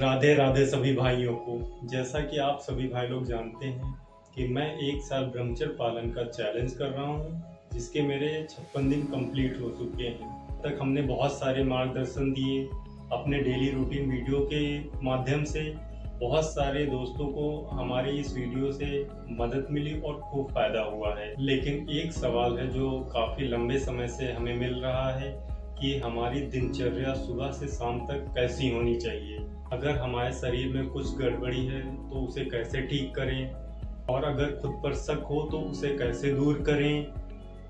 राधे राधे सभी भाइयों को। जैसा कि आप सभी भाई लोग जानते हैं कि मैं 1 साल ब्रह्मचर्य पालन का चैलेंज कर रहा हूं, जिसके मेरे 56 दिन कंप्लीट हो चुके हैं। तक हमने बहुत सारे मार्गदर्शन दिए अपने डेली रूटीन वीडियो के माध्यम से। बहुत सारे दोस्तों को हमारे इस वीडियो से मदद मिली और खूब फायदा हुआ है। लेकिन एक सवाल है जो काफ़ी लंबे समय से हमें मिल रहा है कि हमारी दिनचर्या सुबह से शाम तक कैसी होनी चाहिए। अगर हमारे शरीर में कुछ गड़बड़ी है तो उसे कैसे ठीक करें, और अगर खुद पर शक हो तो उसे कैसे दूर करें।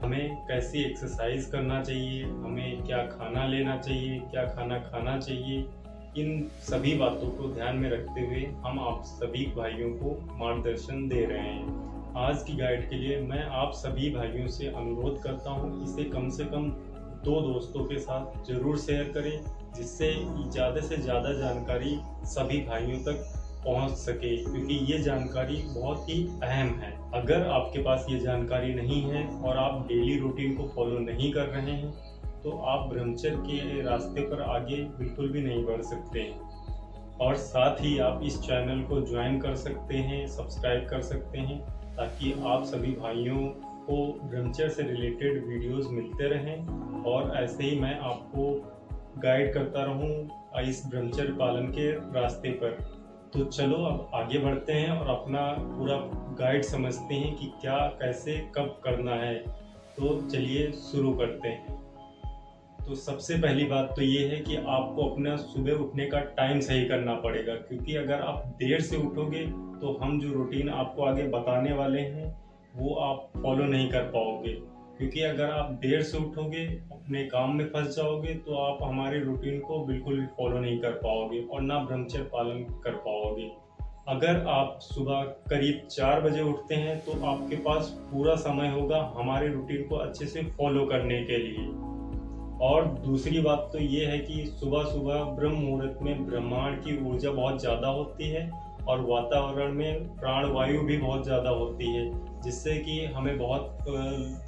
हमें कैसी एक्सरसाइज करना चाहिए, हमें क्या खाना लेना चाहिए, क्या खाना खाना चाहिए। इन सभी बातों को ध्यान में रखते हुए हम आप सभी भाइयों को मार्गदर्शन दे रहे हैं। आज की गाइड के लिए मैं आप सभी भाइयों से अनुरोध करता हूं, इसे कम से कम 2 दोस्तों के साथ जरूर शेयर करें, जिससे ज़्यादा से ज़्यादा जानकारी सभी भाइयों तक पहुंच सके, क्योंकि ये जानकारी बहुत ही अहम है। अगर आपके पास ये जानकारी नहीं है और आप डेली रूटीन को फॉलो नहीं कर रहे हैं तो आप ब्रह्मचर्य के रास्ते पर आगे बिल्कुल भी नहीं बढ़ सकते हैं। और साथ ही आप इस चैनल को ज्वाइन कर सकते हैं, सब्सक्राइब कर सकते हैं, ताकि आप सभी भाइयों को ब्रह्मचर्य से रिलेटेड वीडियोस मिलते रहें और ऐसे ही मैं आपको गाइड करता रहूं इस ब्रह्मचर्य पालन के रास्ते पर। तो चलो अब आगे बढ़ते हैं और अपना पूरा गाइड समझते हैं कि क्या कैसे कब करना है। तो चलिए शुरू करते हैं। तो सबसे पहली बात तो ये है कि आपको अपना सुबह उठने का टाइम सही करना पड़ेगा, क्योंकि अगर आप देर से उठोगे तो हम जो रूटीन आपको आगे बताने वाले हैं वो आप फॉलो नहीं कर पाओगे। क्योंकि अगर आप देर से उठोगे, अपने काम में फंस जाओगे, तो आप हमारे रूटीन को बिल्कुल भी फॉलो नहीं कर पाओगे और ना ब्रह्मचर्य पालन कर पाओगे। अगर आप सुबह करीब 4 बजे उठते हैं तो आपके पास पूरा समय होगा हमारे रूटीन को अच्छे से फॉलो करने के लिए। और दूसरी बात तो ये है कि सुबह सुबह ब्रह्म मुहूर्त में ब्रह्मांड की ऊर्जा बहुत ज़्यादा होती है और वातावरण में प्राणवायु भी बहुत ज़्यादा होती है, जिससे कि हमें बहुत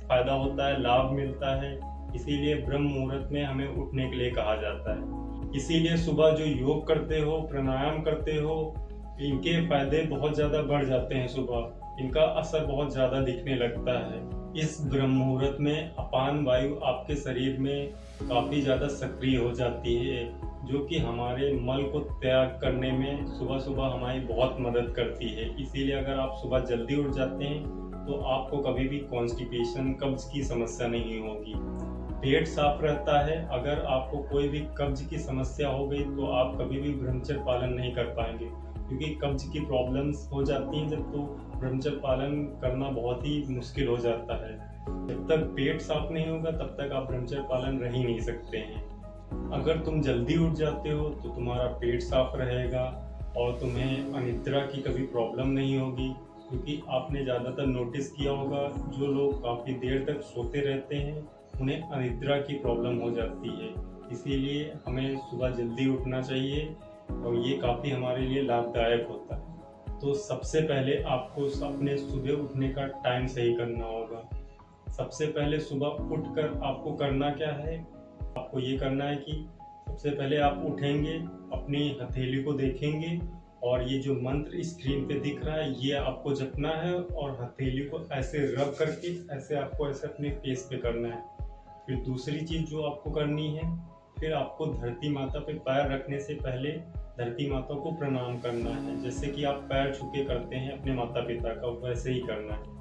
फायदा होता है, लाभ मिलता है। इसीलिए ब्रह्म मुहूर्त में हमें उठने के लिए कहा जाता है। इसीलिए सुबह जो योग करते हो, प्राणायाम करते हो, इनके फायदे बहुत ज़्यादा बढ़ जाते हैं। सुबह इनका असर बहुत ज़्यादा दिखने लगता है। इस ब्रह्म मुहूर्त में अपान वायु आपके शरीर में काफ़ी ज़्यादा सक्रिय हो जाती है, जो कि हमारे मल को त्याग करने में सुबह सुबह हमारी बहुत मदद करती है। इसीलिए अगर आप सुबह जल्दी उठ जाते हैं तो आपको कभी भी कॉन्स्टिपेशन, कब्ज की समस्या नहीं होगी। पेट साफ रहता है। अगर आपको कोई भी कब्ज की समस्या हो गई तो आप कभी भी ब्रह्मचर्य पालन नहीं कर पाएंगे, क्योंकि कब्ज की प्रॉब्लम्स हो जाती हैं जब, तो ब्रह्मचर्य पालन करना बहुत ही मुश्किल हो जाता है। जब तक पेट साफ नहीं होगा तब तक आप ब्रह्मचर्य पालन रह ही नहीं सकते हैं। अगर तुम जल्दी उठ जाते हो तो तुम्हारा पेट साफ रहेगा और तुम्हें अनिद्रा की कभी प्रॉब्लम नहीं होगी, क्योंकि आपने ज़्यादातर नोटिस किया होगा जो लोग काफ़ी देर तक सोते रहते हैं उन्हें अनिद्रा की प्रॉब्लम हो जाती है। इसीलिए हमें सुबह जल्दी उठना चाहिए और ये काफ़ी हमारे लिए लाभदायक होता है। तो सबसे पहले आपको अपने सुबह उठने का टाइम सही करना होगा। सबसे पहले सुबह उठकर आपको करना क्या है, आपको ये करना है कि सबसे पहले आप उठेंगे, अपनी हथेली को देखेंगे और ये जो मंत्र स्क्रीन पे दिख रहा है ये आपको जपना है और हथेली को ऐसे रब करके ऐसे आपको ऐसे अपने फेस पे करना है। फिर दूसरी चीज़ जो आपको करनी है, फिर आपको धरती माता पे पैर रखने से पहले धरती माता को प्रणाम करना है। जैसे कि आप पैर छू के करते हैं अपने माता पिता का, वैसे ही करना है।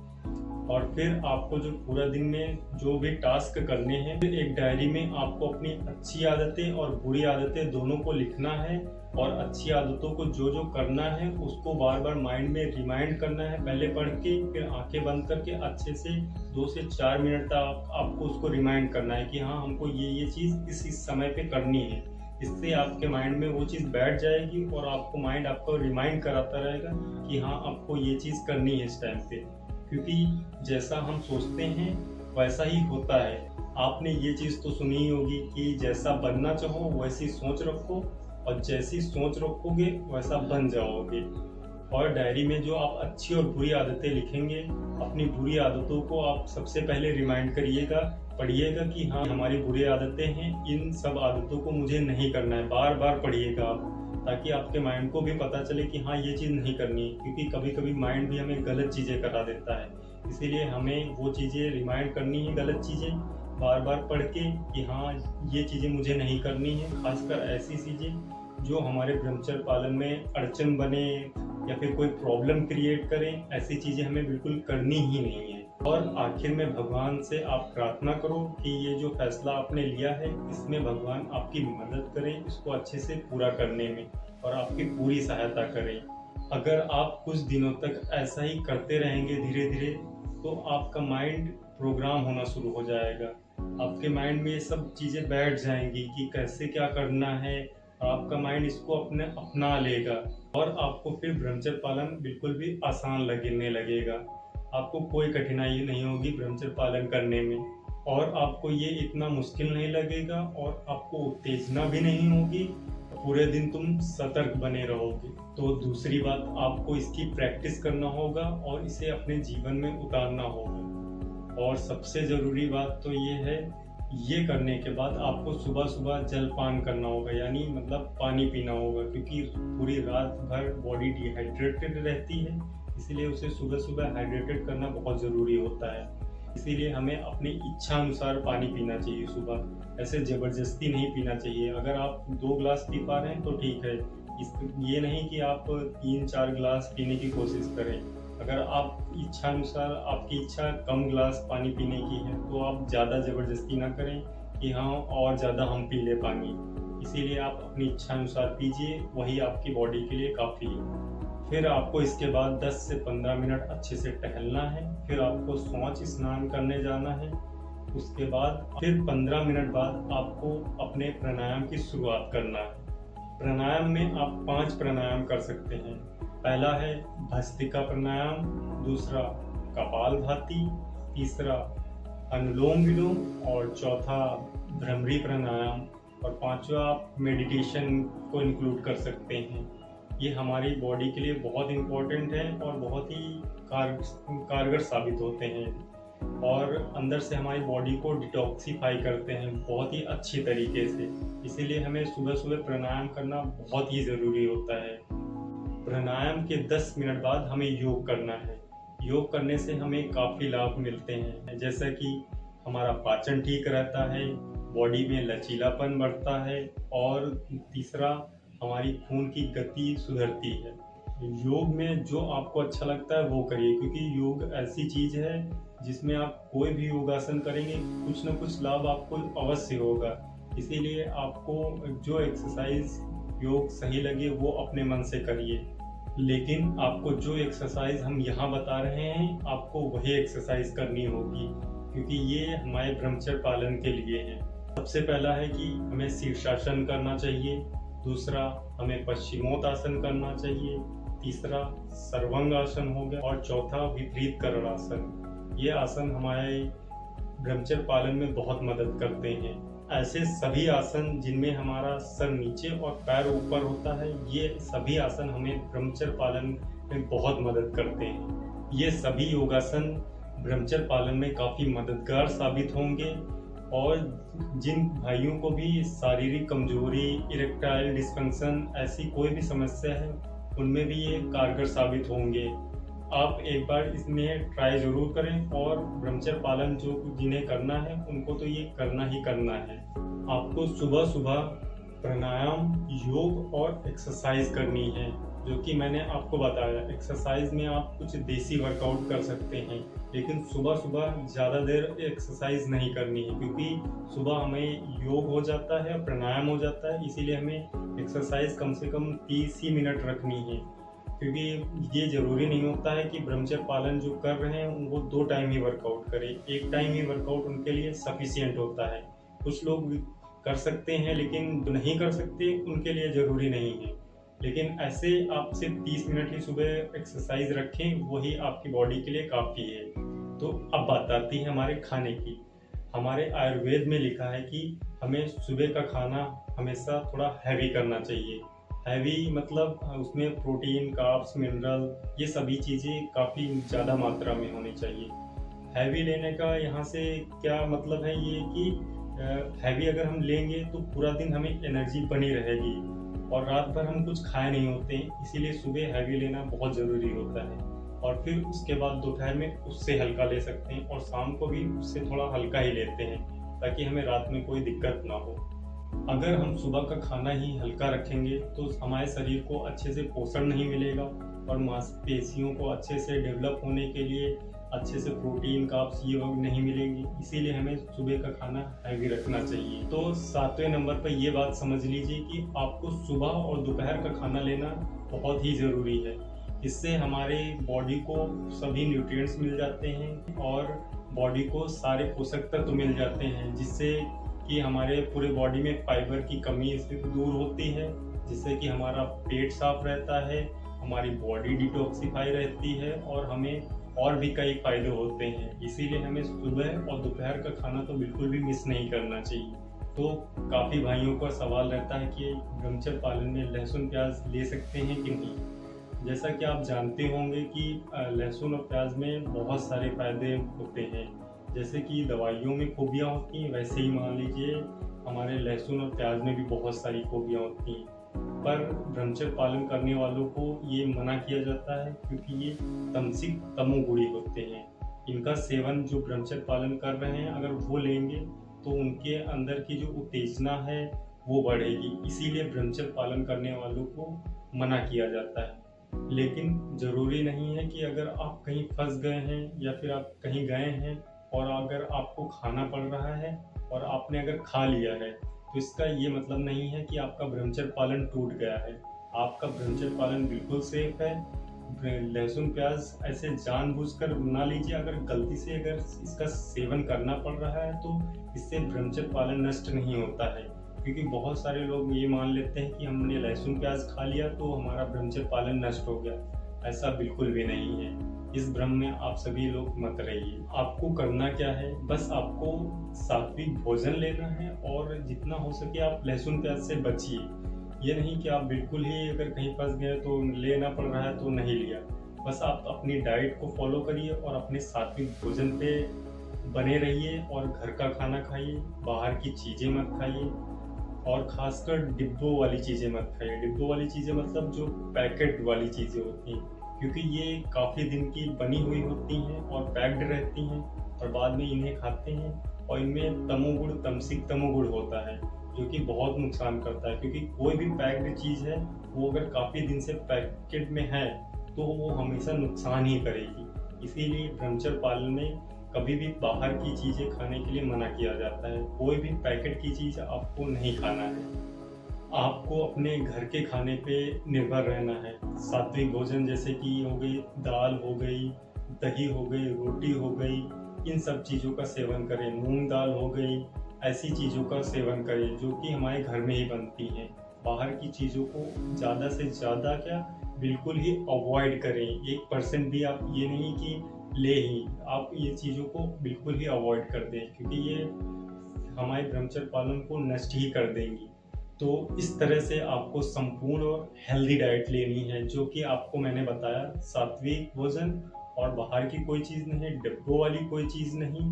और फिर आपको जो पूरा दिन में जो भी टास्क करने हैं, एक डायरी में आपको अपनी अच्छी आदतें और बुरी आदतें दोनों को लिखना है। और अच्छी आदतों को जो जो करना है उसको बार बार माइंड में रिमाइंड करना है, पहले पढ़ के फिर आंखें बंद करके अच्छे से 2 से 4 मिनट तक आपको उसको रिमाइंड करना है कि हाँ हमको ये चीज़ इस समय पे करनी है। इससे आपके माइंड में वो चीज़ बैठ जाएगी और आपको माइंड आपको रिमाइंड कराता रहेगा कि हाँ आपको ये चीज़ करनी है इस टाइम पे। क्योंकि जैसा हम सोचते हैं वैसा ही होता है। आपने ये चीज़ तो सुनी ही होगी कि जैसा बनना चाहो वैसी सोच रखो और जैसी सोच रखोगे वैसा बन जाओगे। और डायरी में जो आप अच्छी और बुरी आदतें लिखेंगे, अपनी बुरी आदतों को आप सबसे पहले रिमाइंड करिएगा, पढ़िएगा कि हाँ हमारी बुरी आदतें हैं, इन सब आदतों को मुझे नहीं करना है। बार बार पढ़िएगा आप, ताकि आपके माइंड को भी पता चले कि हाँ ये चीज़ नहीं करनी है, क्योंकि कभी कभी माइंड भी हमें गलत चीज़ें करा देता है। इसीलिए हमें वो चीज़ें रिमाइंड करनी है, गलत चीज़ें बार बार पढ़ के कि हाँ ये चीज़ें मुझे नहीं करनी है। खासकर ऐसी चीज़ें जो हमारे ब्रह्मचर्य पालन में अड़चन बने या फिर कोई प्रॉब्लम क्रिएट करें, ऐसी चीज़ें हमें बिल्कुल करनी ही नहीं है। और आखिर में भगवान से आप प्रार्थना करो कि ये जो फैसला आपने लिया है इसमें भगवान आपकी मदद करें, इसको अच्छे से पूरा करने में, और आपकी पूरी सहायता करें। अगर आप कुछ दिनों तक ऐसा ही करते रहेंगे धीरे धीरे, तो आपका माइंड प्रोग्राम होना शुरू हो जाएगा। आपके माइंड में ये सब चीज़ें बैठ जाएंगी कि कैसे क्या करना है, आपका माइंड इसको अपना लेगा और आपको फिर ब्रह्मचर्य पालन बिल्कुल भी आसान लगने लगेगा। आपको कोई कठिनाई नहीं होगी ब्रह्मचर्य पालन करने में, और आपको ये इतना मुश्किल नहीं लगेगा, और आपको उत्तेजना भी नहीं होगी। पूरे दिन तुम सतर्क बने रहोगे। तो दूसरी बात, आपको इसकी प्रैक्टिस करना होगा और इसे अपने जीवन में उतारना होगा। और सबसे ज़रूरी बात तो ये है, ये करने के बाद आपको सुबह सुबह जलपान करना होगा, यानी मतलब पानी पीना होगा, क्योंकि पूरी रात भर बॉडी डिहाइड्रेटेड रहती है, इसीलिए उसे सुबह सुबह हाइड्रेटेड करना बहुत ज़रूरी होता है। इसीलिए हमें अपनी इच्छा अनुसार पानी पीना चाहिए सुबह, ऐसे ज़बरदस्ती नहीं पीना चाहिए। अगर आप 2 गिलास पी पा रहे हैं तो ठीक है, ये नहीं कि आप 3-4 गिलास पीने की कोशिश करें। अगर आप इच्छा अनुसार, आपकी इच्छा कम गिलास पानी पीने की है, तो आप ज़्यादा ज़बरदस्ती ना करें कि हाँ और ज़्यादा हम पी ले पानी। इसीलिए आप अपनी इच्छा अनुसार पीजिए, वही आपकी बॉडी के लिए काफ़ी है। फिर आपको इसके बाद 10 से 15 मिनट अच्छे से टहलना है। फिर आपको शौच स्नान करने जाना है। उसके बाद फिर 15 मिनट बाद आपको अपने प्राणायाम की शुरुआत करना है। प्राणायाम में आप 5 प्राणायाम कर सकते हैं। पहला है भस्त्रिका प्राणायाम, दूसरा कपालभाति, तीसरा अनुलोम विलोम, और चौथा भ्रमरी प्राणायाम, और पांचवा आप मेडिटेशन को इंक्लूड कर सकते हैं। ये हमारी बॉडी के लिए बहुत इम्पोर्टेंट है और बहुत ही कारगर साबित होते हैं, और अंदर से हमारी बॉडी को डिटॉक्सिफाई करते हैं बहुत ही अच्छी तरीके से। इसीलिए हमें सुबह सुबह प्राणायाम करना बहुत ही ज़रूरी होता है। प्राणायाम के 10 मिनट बाद हमें योग करना है। योग करने से हमें काफ़ी लाभ मिलते हैं, जैसा कि हमारा पाचन ठीक रहता है, बॉडी में लचीलापन बढ़ता है, और तीसरा हमारी खून की गति सुधरती है। योग में जो आपको अच्छा लगता है वो करिए, क्योंकि योग ऐसी चीज़ है जिसमें आप कोई भी योगासन करेंगे कुछ न कुछ लाभ आपको अवश्य होगा। इसीलिए आपको जो एक्सरसाइज योग सही लगे वो अपने मन से करिए, लेकिन आपको जो एक्सरसाइज हम यहाँ बता रहे हैं आपको वही एक्सरसाइज करनी होगी, क्योंकि ये हमारे ब्रह्मचर्य पालन के लिए है। सबसे पहला है कि हमें शीर्षासन करना चाहिए, दूसरा हमें पश्चिमोत्तासन करना चाहिए, तीसरा सर्वांगासन हो गया, और चौथा विपरीत करासन। ये आसन हमारे ब्रह्मचर्य पालन में बहुत मदद करते हैं। ऐसे सभी आसन जिनमें हमारा सर नीचे और पैर ऊपर होता है, ये सभी आसन हमें ब्रह्मचर्य पालन में बहुत मदद करते हैं। ये सभी योगासन ब्रह्मचर्य पालन में काफ़ी मददगार साबित होंगे, और जिन भाइयों को भी शारीरिक कमजोरी, इरेक्टाइल डिस्फंक्शन, ऐसी कोई भी समस्या है, उनमें भी ये कारगर साबित होंगे। आप एक बार इसमें ट्राई ज़रूर करें, और ब्रह्मचर्य पालन जो जिन्हें करना है उनको तो ये करना ही करना है। आपको सुबह सुबह प्राणायाम, योग और एक्सरसाइज करनी है, जो कि मैंने आपको बताया। एक्सरसाइज में आप कुछ देसी वर्कआउट कर सकते हैं, लेकिन सुबह सुबह ज़्यादा देर एक्सरसाइज नहीं करनी है, क्योंकि सुबह हमें योग हो जाता है, प्राणायाम हो जाता है। इसीलिए हमें एक्सरसाइज कम से कम 30 ही मिनट रखनी है, क्योंकि ये ज़रूरी नहीं होता है कि ब्रह्मचर्य पालन जो कर रहे हैं वो 2 टाइम ही वर्कआउट करें। 1 टाइम ही वर्कआउट उनके लिए सफिशिएंट होता है। कुछ लोग कर सकते हैं, लेकिन जो नहीं कर सकते उनके लिए ज़रूरी नहीं है। लेकिन ऐसे आप सिर्फ 30 मिनट ही सुबह एक्सरसाइज रखें, वही आपकी बॉडी के लिए काफ़ी है। तो अब बात आती है हमारे खाने की। हमारे आयुर्वेद में लिखा है कि हमें सुबह का खाना हमेशा थोड़ा हैवी करना चाहिए। हैवी मतलब उसमें प्रोटीन, कार्ब्स, मिनरल, ये सभी चीज़ें काफ़ी ज़्यादा मात्रा में होनी चाहिए। हैवी लेने का यहाँ से क्या मतलब है, ये कि हैवी अगर हम लेंगे तो पूरा दिन हमें एनर्जी बनी रहेगी, और रात भर हम कुछ खाए नहीं होते हैं, इसीलिए सुबह हैवी लेना बहुत ज़रूरी होता है। और फिर उसके बाद दोपहर में उससे हल्का ले सकते हैं और शाम को भी उससे थोड़ा हल्का ही लेते हैं, ताकि हमें रात में कोई दिक्कत ना हो। अगर हम सुबह का खाना ही हल्का रखेंगे तो हमारे शरीर को अच्छे से पोषण नहीं मिलेगा और मांसपेशियों को अच्छे से डेवलप होने के लिए अच्छे से प्रोटीन, कार्ब्स ये वक्त नहीं मिलेंगी। इसीलिए हमें सुबह का खाना हैवी रखना चाहिए। तो 7वें नंबर पर ये बात समझ लीजिए कि आपको सुबह और दोपहर का खाना लेना बहुत ही ज़रूरी है। इससे हमारे बॉडी को सभी न्यूट्रिएंट्स मिल जाते हैं और बॉडी को सारे पोषक तत्व मिल जाते हैं, जिससे कि हमारे पूरे बॉडी में फाइबर की कमी इससे दूर होती है, जिससे कि हमारा पेट साफ रहता है, हमारी बॉडी डिटॉक्सिफाई रहती है और हमें और भी कई फायदे होते हैं। इसीलिए हमें सुबह और दोपहर का खाना तो बिल्कुल भी मिस नहीं करना चाहिए। तो काफ़ी भाइयों का सवाल रहता है कि ब्रह्मचर्य पालन में लहसुन प्याज ले सकते हैं कि नहीं। जैसा कि आप जानते होंगे कि लहसुन और प्याज में बहुत सारे फायदे होते हैं। जैसे कि दवाइयों में खूबियाँ होती हैं, वैसे ही मान लीजिए हमारे लहसुन और प्याज में भी बहुत सारी खूबियाँ होती हैं। पर ब्रह्मचर्य पालन करने वालों को ये मना किया जाता है, क्योंकि ये तमसिक तमोगुणी होते हैं। इनका सेवन जो ब्रह्मचर्य पालन कर रहे हैं अगर वो लेंगे तो उनके अंदर की जो उत्तेजना है वो बढ़ेगी। इसीलिए ब्रह्मचर्य पालन करने वालों को मना किया जाता है। लेकिन ज़रूरी नहीं है कि अगर आप कहीं फंस गए हैं या फिर आप कहीं गए हैं और अगर आपको खाना पड़ रहा है और आपने अगर खा लिया है तो इसका ये मतलब नहीं है कि आपका ब्रह्मचर्य पालन टूट गया है। आपका ब्रह्मचर्य पालन बिल्कुल सेफ है। लहसुन प्याज ऐसे जानबूझकर ना लीजिए। अगर गलती से अगर इसका सेवन करना पड़ रहा है तो इससे ब्रह्मचर्य पालन नष्ट नहीं होता है, क्योंकि बहुत सारे लोग ये मान लेते हैं कि हमने लहसुन प्याज खा लिया तो हमारा ब्रह्मचर्य पालन नष्ट हो गया। ऐसा बिल्कुल भी नहीं है। इस भ्रम में आप सभी लोग मत रहिए। आपको करना क्या है, बस आपको सात्विक भोजन लेना है और जितना हो सके आप लहसुन प्याज से बचिए। ये नहीं कि आप बिल्कुल ही अगर कहीं फंस गए तो लेना पड़ रहा है तो नहीं लिया। बस आप अपनी डाइट को फॉलो करिए और अपने सात्विक भोजन पे बने रहिए और घर का खाना खाइए, बाहर की चीज़ें मत खाइए और ख़ासकर डिब्बों वाली चीज़ें मत खाइए। डिब्बों वाली चीज़ें मतलब जो पैकेट वाली चीज़ें होती हैं, क्योंकि ये काफ़ी दिन की बनी हुई होती हैं और पैक्ड रहती हैं और बाद में इन्हें खाते हैं और इनमें तमोगुण, तमसिक तमोगुण होता है जो कि बहुत नुकसान करता है। क्योंकि कोई भी पैक्ड चीज़ है वो अगर काफ़ी दिन से पैकेट में है तो वो हमेशा नुकसान ही करेगी। इसीलिए ब्रह्मचर्य पालन में कभी भी बाहर की चीज़ें खाने के लिए मना किया जाता है। कोई भी पैकेट की चीज़ आपको नहीं खाना है। आपको अपने घर के खाने पे निर्भर रहना है। सात्विक भोजन जैसे कि हो गई, दाल हो गई, दही हो गई, रोटी हो गई, इन सब चीज़ों का सेवन करें। मूंग दाल हो गई, ऐसी चीज़ों का सेवन करें जो कि हमारे घर में ही बनती हैं। बाहर की चीज़ों को ज़्यादा से ज़्यादा क्या बिल्कुल ही अवॉइड करें। 1% भी आप ये नहीं कि ले ही, आप ये चीज़ों को बिल्कुल ही अवॉइड कर दें, क्योंकि ये हमारे ब्रह्मचर्य पालन को नष्ट ही कर देंगी। तो इस तरह से आपको संपूर्ण और हेल्दी डाइट लेनी है, जो कि आपको मैंने बताया। सात्विक भोजन और बाहर की कोई चीज़ नहीं, डिब्बों वाली कोई चीज़ नहीं,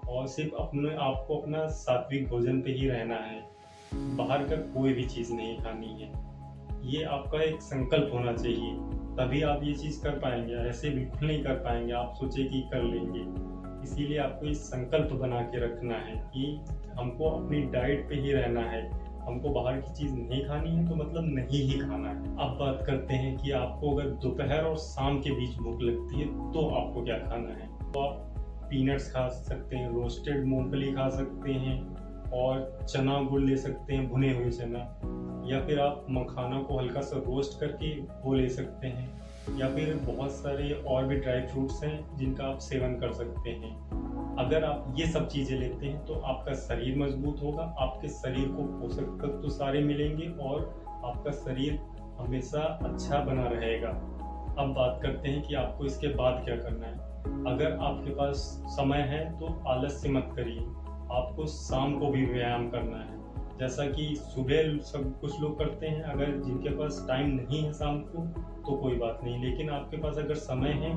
और सिर्फ आपको अपना सात्विक भोजन पे ही रहना है। बाहर का कोई भी चीज़ नहीं खानी है। ये आपका एक संकल्प होना चाहिए, तभी आप ये चीज़ कर पाएंगे। ऐसे बिल्कुल नहीं कर पाएंगे आप सोचे कि कर लेंगे। इसीलिए आपको इस संकल्प बना के रखना है कि हमको अपनी डाइट पे ही रहना है। हमको बाहर की चीज़ नहीं खानी है तो मतलब नहीं ही खाना है। अब बात करते हैं कि आपको अगर दोपहर और शाम के बीच भूख लगती है तो आपको क्या खाना है। तो आप पीनट्स खा सकते हैं, रोस्टेड मूंगफली खा सकते हैं और चना गुड़ ले सकते हैं, भुने हुए चना, या फिर आप मखाना को हल्का सा रोस्ट करके वो ले सकते हैं, या फिर बहुत सारे और भी ड्राई फ्रूट्स हैं जिनका आप सेवन कर सकते हैं। अगर आप ये सब चीज़ें लेते हैं तो आपका शरीर मजबूत होगा, आपके शरीर को पोषक तत्व तो सारे मिलेंगे और आपका शरीर हमेशा अच्छा बना रहेगा। अब बात करते हैं कि आपको इसके बाद क्या करना है। अगर आपके पास समय है तो आलस्य मत करिए। आपको शाम को भी व्यायाम करना है, जैसा कि सुबह सब कुछ लोग करते हैं। अगर जिनके पास टाइम नहीं है शाम को तो कोई बात नहीं, लेकिन आपके पास अगर समय है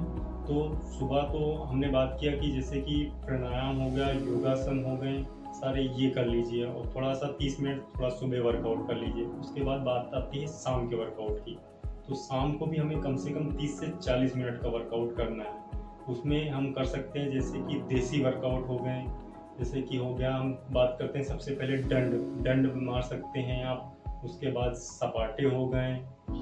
तो सुबह तो हमने बात किया कि जैसे कि प्राणायाम हो गया, योगासन हो गए, सारे ये कर लीजिए और थोड़ा सा 30 मिनट थोड़ा सुबह वर्कआउट कर लीजिए। उसके बाद बात आती है शाम के वर्कआउट की। तो शाम को भी हमें कम से कम 30 से 40 मिनट का वर्कआउट करना है। उसमें हम कर सकते हैं जैसे कि देसी वर्कआउट हो गए, जैसे कि हो गया, हम बात करते हैं सबसे पहले डंड मार सकते हैं आप। उसके बाद सपाटे हो गए,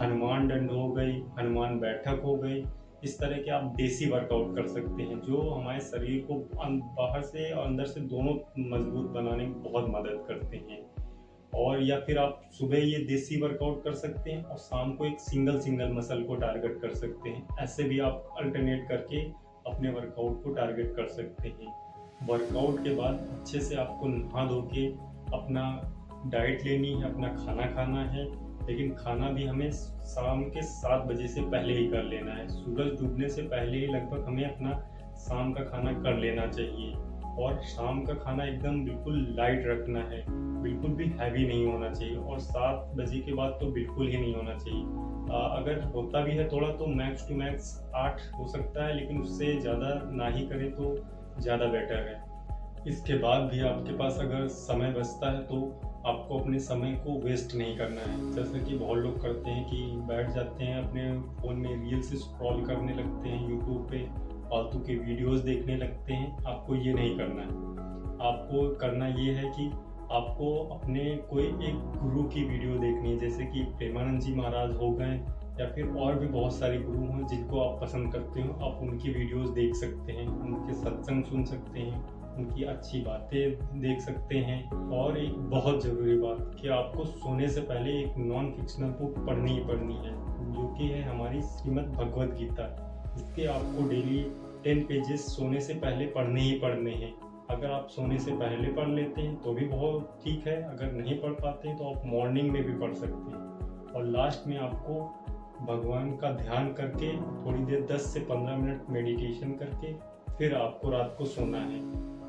हनुमान डंड हो गई, हनुमान बैठक हो गई। इस तरह के आप देसी वर्कआउट कर सकते हैं जो हमारे शरीर को बाहर से और अंदर से दोनों मजबूत बनाने में बहुत मदद करते हैं। और या फिर आप सुबह ये देसी वर्कआउट कर सकते हैं और शाम को एक सिंगल मसल को टारगेट कर सकते हैं। ऐसे भी आप अल्टरनेट करके अपने वर्कआउट को टारगेट कर सकते हैं। वर्कआउट के बाद अच्छे से आपको नहा धो के अपना डाइट लेनी है, अपना खाना खाना है। लेकिन खाना भी हमें शाम के 7 बजे से पहले ही कर लेना है। सूरज डूबने से पहले ही लगभग हमें अपना शाम का खाना कर लेना चाहिए। और शाम का खाना एकदम बिल्कुल लाइट रखना है, बिल्कुल भी हैवी नहीं होना चाहिए। और 7 बजे के बाद तो बिल्कुल ही नहीं होना चाहिए। अगर होता भी है थोड़ा तो मैक्स टू मैक्स 8 हो सकता है, लेकिन उससे ज़्यादा ना ही करें तो ज़्यादा बेटर है। इसके बाद भी आपके पास अगर समय बचता है तो आपको अपने समय को वेस्ट नहीं करना है। जैसे कि बहुत लोग करते हैं कि बैठ जाते हैं अपने फ़ोन में रील्स स्क्रॉल करने लगते हैं, यूट्यूब पे फालतू के वीडियोस देखने लगते हैं। आपको ये नहीं करना है। आपको करना ये है कि आपको अपने कोई एक गुरु की वीडियो देखनी है, जैसे कि प्रेमानंद जी महाराज हो गए या फिर और भी बहुत सारे गुरु हैं जिनको आप पसंद करते हो। आप उनकी वीडियोस देख सकते हैं, उनके सत्संग सुन सकते हैं, उनकी अच्छी बातें देख सकते हैं। और एक बहुत ज़रूरी बात कि आपको सोने से पहले एक नॉन फिक्शनल बुक पढ़नी ही पढ़नी है, जो कि है हमारी श्रीमद् भगवद गीता। इसके आपको डेली 10 पेजेस सोने से पहले पढ़ने ही पढ़ने हैं। अगर आप सोने से पहले पढ़ लेते हैं तो भी बहुत ठीक है, अगर नहीं पढ़ पाते हैं तो आप मॉर्निंग में भी पढ़ सकते हैं। और लास्ट में आपको भगवान का ध्यान करके थोड़ी देर 10 से 15 मिनट मेडिटेशन करके फिर आपको रात को सोना है।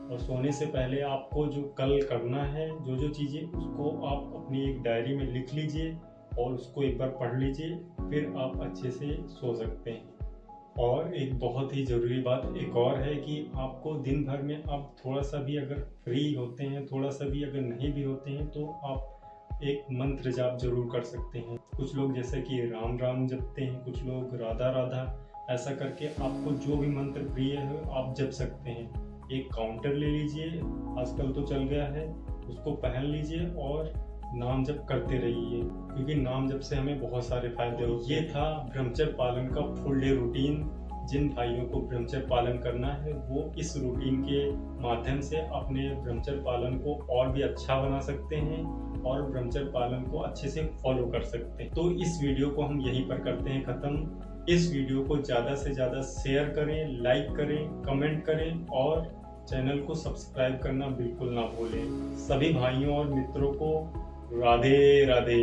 और सोने से पहले आपको जो कल करना है, जो चीज़ें, उसको आप अपनी एक डायरी में लिख लीजिए और उसको एक बार पढ़ लीजिए, फिर आप अच्छे से सो सकते हैं। और एक बहुत ही ज़रूरी बात एक और है कि आपको दिन भर में आप थोड़ा सा भी अगर फ्री होते हैं, थोड़ा सा भी अगर नहीं भी होते हैं, तो आप एक मंत्र जाप जरूर कर सकते हैं। कुछ लोग जैसे कि राम राम जपते हैं, कुछ लोग राधा राधा, ऐसा करके आपको जो भी मंत्र प्रिय है आप जप सकते हैं। एक काउंटर ले लीजिए, आजकल तो चल गया है, उसको पहन लीजिए और नाम जप करते रहिए, क्योंकि नाम जप से हमें बहुत सारे फायदे होते हैं। ये था ब्रह्मचर्य पालन का फुल डे रूटीन। जिन भाइयों को ब्रह्मचर्य पालन करना है वो इस रूटीन के माध्यम से अपने ब्रह्मचर्य पालन को और भी अच्छा बना सकते हैं और ब्रह्मचर्य पालन को अच्छे से फॉलो कर सकते हैं। तो इस वीडियो को हम यहीं पर करते हैं ख़त्म। इस वीडियो को ज़्यादा से ज़्यादा शेयर करें, लाइक करें, कमेंट करें और चैनल को सब्सक्राइब करना बिल्कुल ना भूलें। सभी भाइयों और मित्रों को राधे राधे।